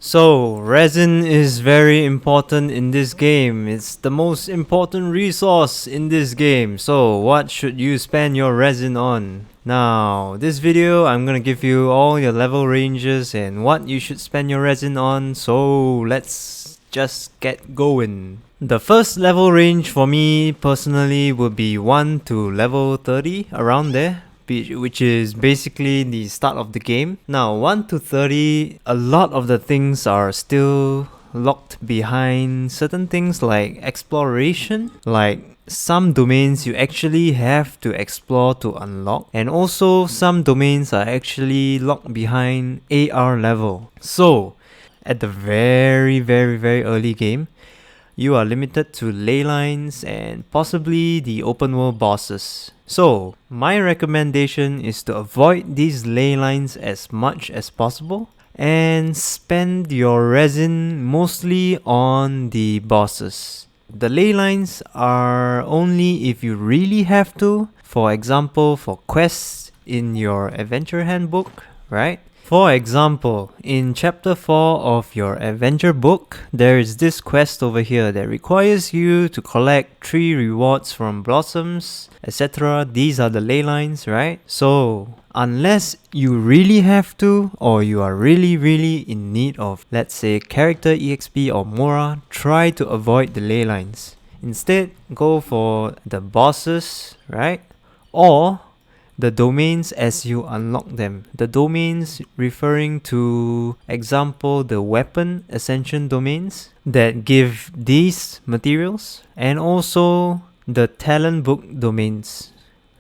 So, resin is very important in this game. It's the most important resource in this game. So, what should you spend your resin on? Now, this video, I'm gonna give you all your level ranges and what you should spend your resin on. So, let's just get going. The first level range for me personally would be 1 to level 30, around there, which is basically the start of the game. Now 1 to 30, a lot of the things are still locked behind certain things like exploration, like some domains you actually have to explore to unlock, and also some domains are actually locked behind AR level. So at the very early game, you are limited to ley lines and possibly the open world bosses. So, my recommendation is to avoid these ley lines as much as possible and spend your resin mostly on the bosses. The ley lines are only if you really have to, for example, for quests in your adventure handbook, right? For example, in chapter 4 of your adventure book, there is this quest over here that requires you to collect 3 rewards from blossoms, etc. These are the ley lines, right? So, unless you really have to, or you are really in need of, let's say, character EXP or Mora, try to avoid the ley lines. Instead, go for the bosses, right? Or the domains as you unlock them. The domains referring to, example, the weapon ascension domains that give these materials, and also the talent book domains.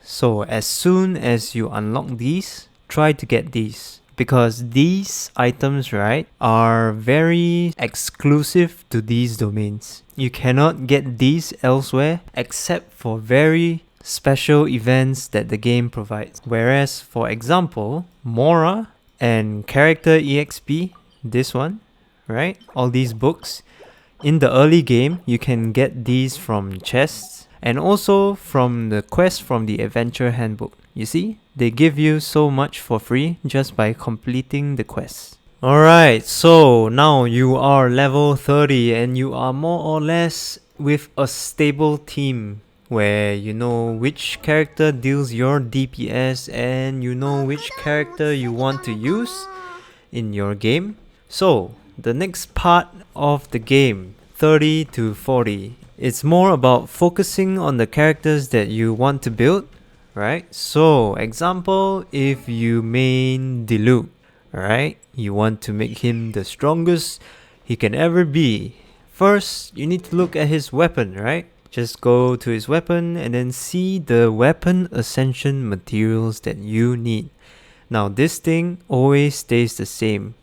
So as soon as you unlock these, try to get these, because these items, right, are very exclusive to these domains. You cannot get these elsewhere except for very special events that the game provides. Whereas, for example, Mora and Character EXP, this one, right? All these books, in the early game, you can get these from chests and also from the quest from the Adventure Handbook. You see, they give you so much for free just by completing the quest. Alright, so now you are level 30 and you are more or less with a stable team, where you know which character deals your DPS and you know which character you want to use in your game. So, the next part of the game, 30 to 40, it's more about focusing on the characters that you want to build, right? So, example, if you main Diluc, right? You want to make him the strongest he can ever be. First, you need to look at his weapon, right? Just go to his weapon and then see the weapon ascension materials that you need. Now this thing always stays the same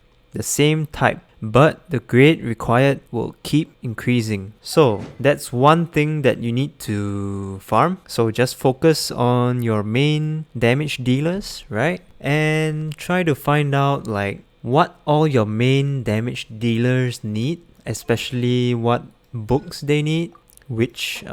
type, but the grade required will keep increasing. So that's one thing that you need to farm. So just focus on your main damage dealers, right? And try to find out like what all your main damage dealers need, especially what books they need, which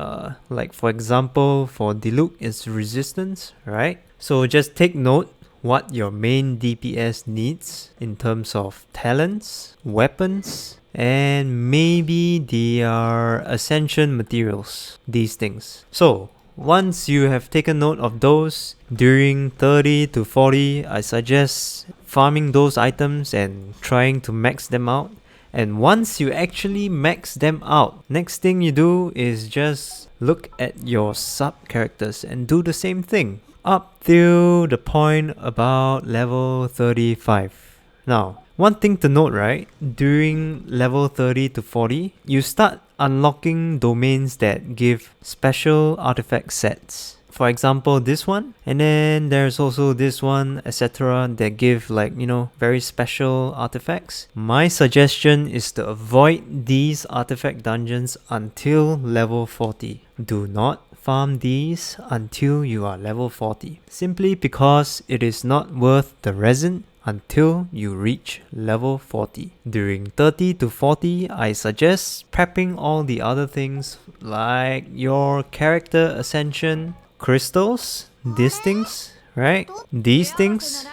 like for example for Diluc is resistance, right? So just take note what your main DPS needs in terms of talents, weapons, and maybe their ascension materials, these things. So once you have taken note of those, during 30 to 40, I suggest farming those items and trying to max them out. And once you actually max them out, next thing you do is just look at your sub characters and do the same thing up till the point about level 35. Now, one thing to note, right? During level 30 to 40, you start unlocking domains that give special artifact sets. For example, this one, and then there's also this one, etc. that give like, you know, very special artifacts. My suggestion is to avoid these artifact dungeons until level 40. Do not farm these until you are level 40. Simply because it is not worth the resin until you reach level 40. During 30 to 40, I suggest prepping all the other things like your character ascension, crystals, these things, right? These things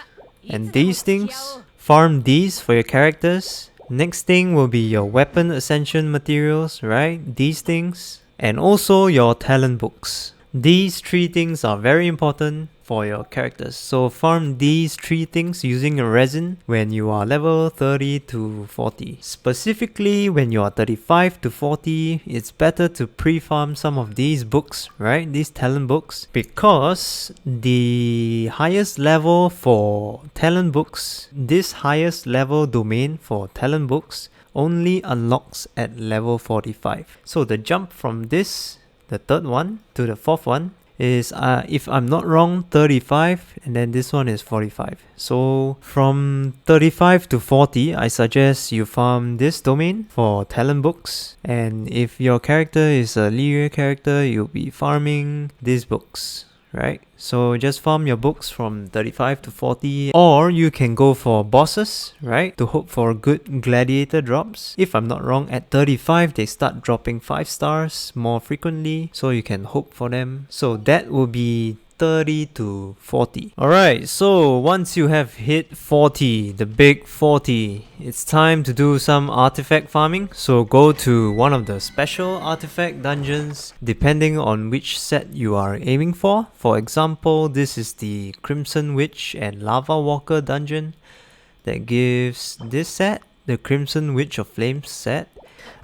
and these things. Farm these for your characters Next thing will be your weapon ascension materials, right? These things. And also your talent books. These 3 things are very important for your characters. So farm these 3 things using a resin when you are level 30 to 40. Specifically when you are 35 to 40, it's better to pre-farm some of these books, right? These talent books, because the highest level for talent books, this highest level domain for talent books only unlocks at level 45. So the jump from this, the third one, to the fourth one is, if I'm not wrong, 35, and then this one is 45. So from 35 to 40, I suggest you farm this domain for talent books. And if your character is a Liu character, you'll be farming these books, right? So just farm your books from 35 to 40, or you can go for bosses, right? To hope for good gladiator drops. If I'm not wrong, at 35 they start dropping 5 stars more frequently, so you can hope for them. So that will be 30 to 40. Alright, so once you have hit 40, the big 40, it's time to do some artifact farming. So go to one of the special artifact dungeons, depending on which set you are aiming for. For example, this is the Crimson Witch and Lava Walker dungeon that gives this set, the Crimson Witch of Flames set,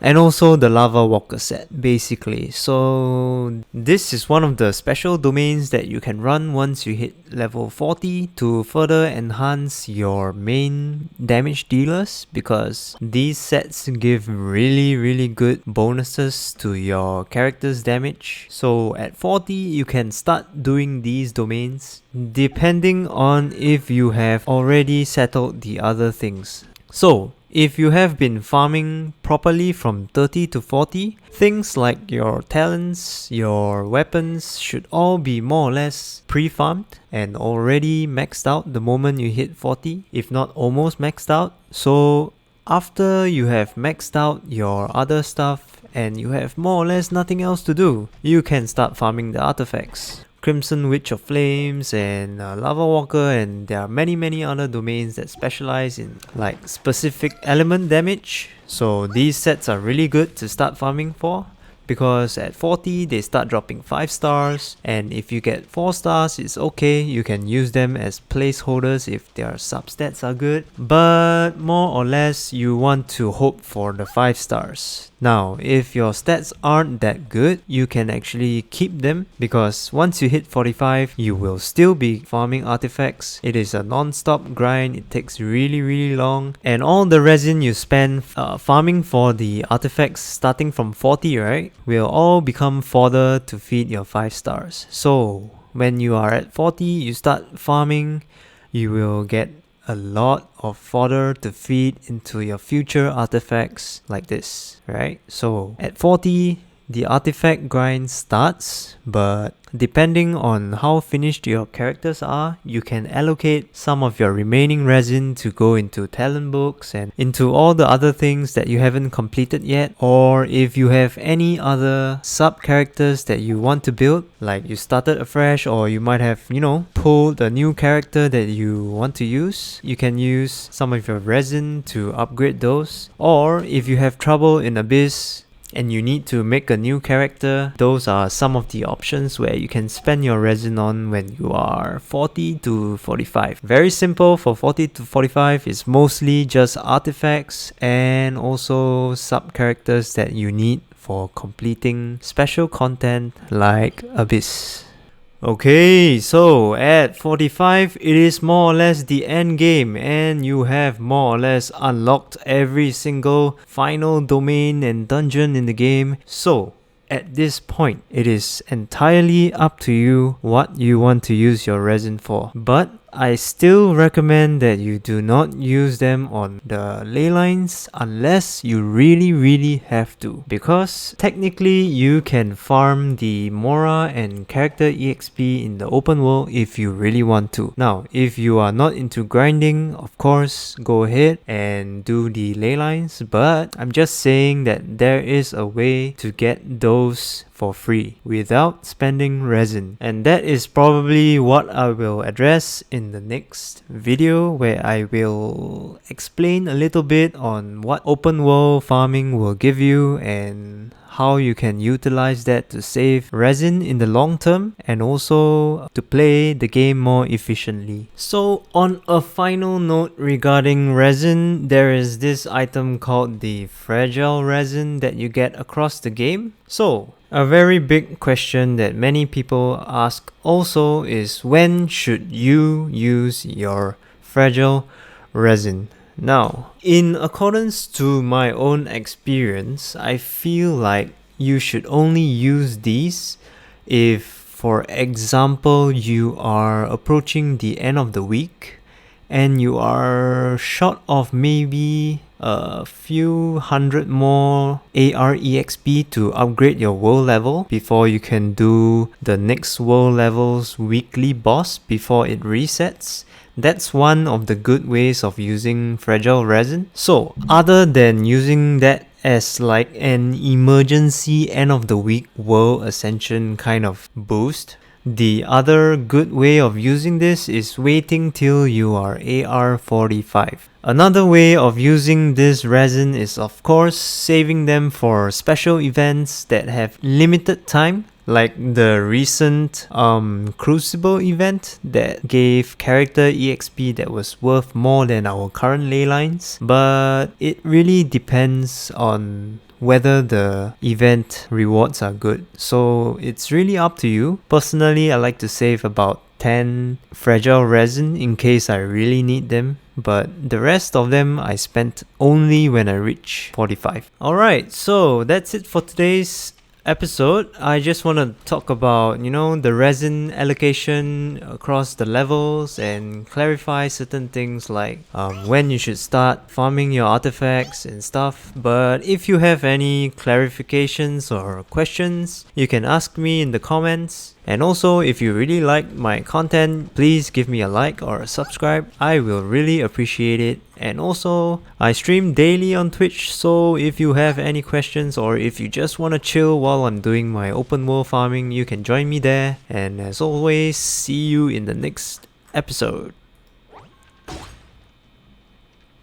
and also the Lava Walker set, basically. So this is one of the special domains that you can run once you hit level 40 to further enhance your main damage dealers, because these sets give really good bonuses to your character's damage. So at 40 you can start doing these domains, depending on if you have already settled the other things. So if you have been farming properly from 30 to 40, things like your talents, your weapons should all be more or less pre-farmed and already maxed out the moment you hit 40, if not almost maxed out. So after you have maxed out your other stuff and you have more or less nothing else to do, you can start farming the artifacts. Crimson Witch of Flames and Lava Walker, and there are many other domains that specialize in like specific element damage. So these sets are really good to start farming for, because at 40 they start dropping 5 stars, and if you get 4 stars it's okay, you can use them as placeholders if their substats are good, but more or less you want to hope for the 5 stars. Now if your stats aren't that good, you can actually keep them, because once you hit 45 you will still be farming artifacts. It is a non-stop grind, it takes really long, and all the resin you spend farming for the artifacts starting from 40, right, will all become fodder to feed your 5 stars. So when you are at 40, you start farming, you will get a lot of fodder to feed into your future artifacts like this, right? So at 40, the artifact grind starts, but depending on how finished your characters are, you can allocate some of your remaining resin to go into talent books and into all the other things that you haven't completed yet. Or if you have any other sub characters that you want to build, like you started afresh, or you might have, pulled a new character that you want to use, you can use some of your resin to upgrade those. Or if you have trouble in Abyss and you need to make a new character, those are some of the options where you can spend your resin on when you are 40 to 45. Very simple. For 40 to 45 is mostly just artifacts and also sub characters that you need for completing special content like Abyss. Okay, so at 45, it is more or less the end game, and you have more or less unlocked every single final domain and dungeon in the game. So at this point, it is entirely up to you what you want to use your resin for. But I still recommend that you do not use them on the ley lines unless you really have to, because technically you can farm the Mora and character EXP in the open world if you really want to. Now, if you are not into grinding, of course, go ahead and do the ley lines, but I'm just saying that there is a way to get those for free without spending resin, and that is probably what I will address in in the next video, where I will explain a little bit on what open world farming will give you and how you can utilize that to save resin in the long term and also to play the game more efficiently. So on a final note regarding resin, there is this item called the fragile resin that you get across the game. So a very big question that many people ask also is, when should you use your fragile resin? Now, in accordance to my own experience, I feel like you should only use these if, for example, you are approaching the end of the week and you are short of maybe a few hundred more AR EXP to upgrade your world level before you can do the next world level's weekly boss before it resets. That's one of the good ways of using fragile resin. So other than using that as like an emergency end of the week world ascension kind of boost, the other good way of using this is waiting till you are AR 45. Another way of using this resin is of course saving them for special events that have limited time, like the recent Crucible event that gave character EXP that was worth more than our current ley lines. But it really depends on whether the event rewards are good, so it's really up to you. Personally, I like to save about 10 fragile resin in case I really need them, but the rest of them I spent only when I reach 45. Alright, so that's it for today's episode. I just want to talk about, the resin allocation across the levels and clarify certain things like when you should start farming your artifacts and stuff. But if you have any clarifications or questions, you can ask me in the comments. And also, if you really like my content, please give me a like or a subscribe. I will really appreciate it. And also, I stream daily on Twitch, so if you have any questions or if you just want to chill while I'm doing my open world farming, you can join me there. And as always, see you in the next episode.